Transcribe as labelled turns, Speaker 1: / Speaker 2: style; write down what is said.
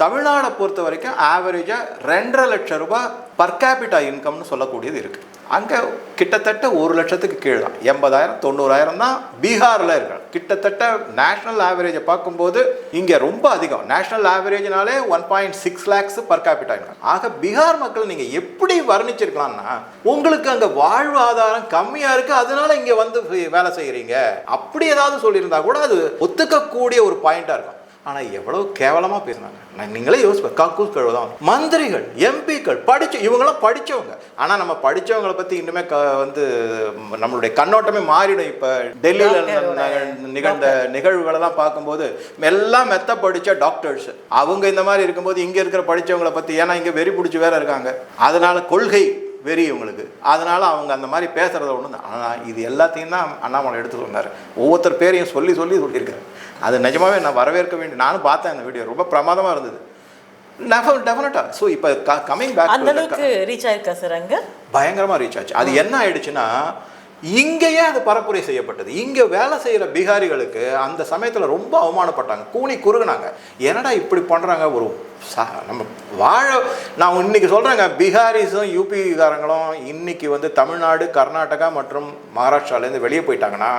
Speaker 1: தமிழ்நாடை பொறுத்த வரைக்கும் ஆவரேஜாக 2.5 லட்சம் ரூபாய் பர் கேபிட்டா இன்கம்னு சொல்லக்கூடியது இருக்குது. அங்கே கிட்டத்தட்ட 1 லட்சத்துக்கு கீழே தான், 80,000 90,000 தான் பீகாரில் இருக்காங்க. கிட்டத்தட்ட நேஷ்னல் ஆவரேஜை பார்க்கும்போது இங்கே ரொம்ப அதிகம். நேஷ்னல் ஆவரேஜ்னாலே 1.6 lakhs பர் கேபிட்டா இன்கம். ஆக பீகார் மக்கள் நீங்கள் எப்படி வர்ணிச்சிருக்கலாம்னா, உங்களுக்கு அங்கே வாழ்வாதாரம் கம்மியாக இருக்குது, அதனால இங்கே வந்து வேலை செய்கிறீங்க அப்படி ஏதாவது சொல்லியிருந்தா கூட அது ஒத்துக்கக்கூடிய ஒரு பாயிண்டாக இருக்கும். ஆனால் எவ்வளோ கேவலமாக பேசினாங்க. நீங்களே யோசிப்பேன். கக்கூஸ் கழுவதான் மந்திரிகள், எம்பிக்கள் இவங்களாம் படித்தவங்க. ஆனால் நம்ம படித்தவங்களை பற்றி இன்னுமே வந்து நம்மளுடைய கண்ணோட்டமே மாறிடும். இப்போ டெல்லியில் நிகழ்ந்த நிகழ்வுகளெல்லாம் பார்க்கும்போது எல்லாம் மெத்த படித்த டாக்டர்ஸ் அவங்க இந்த மாதிரி இருக்கும்போது இங்கே இருக்கிற படித்தவங்களை பற்றி, ஏன்னா இங்கே வெறி பிடிச்சி வேற இருக்காங்க, அதனால கொள்கை வெறி இவங்களுக்கு, அதனால அவங்க அந்த மாதிரி பேசுறத ஒன்று. ஆனால் இது எல்லாத்தையும் தான் அண்ணாமலை எடுத்து சொன்னார். ஒவ்வொருத்தர் பேரையும் சொல்லி சொல்லியிருக்காரு. அது நிஜமாவே நான் வரவேற்க வேண்டிய, நானும் பார்த்தேன் அந்த வீடியோ, ரொம்ப பிரமாதமாக இருந்தது. டெஃபினட்டாக. ஸோ இப்போ கமிங் பேக்
Speaker 2: அந்த அளவுக்கு ரீச் ஆயிருக்கா சார்? அங்கே பயங்கரமாக
Speaker 1: ரீச் ஆச்சு. அது என்ன ஆயிடுச்சுன்னா, இங்கேயே அது பரப்புரை செய்யப்பட்டது. இங்கே வேலை செய்கிற பீகாரிகளுக்கு அந்த சமயத்தில் ரொம்ப அவமானப்பட்டாங்க, கூனி குறுகுனாங்க. என்னடா இப்படி பண்ணுறாங்க, ஒரு நம்ம நான் இன்னைக்கு சொல்கிறேங்க, பீகாரிஸும் யூபிகாரங்களும் இன்னைக்கு வந்து தமிழ்நாடு, கர்நாடகா மற்றும் மகாராஷ்டிராலேருந்து வெளியே போயிட்டாங்கன்னா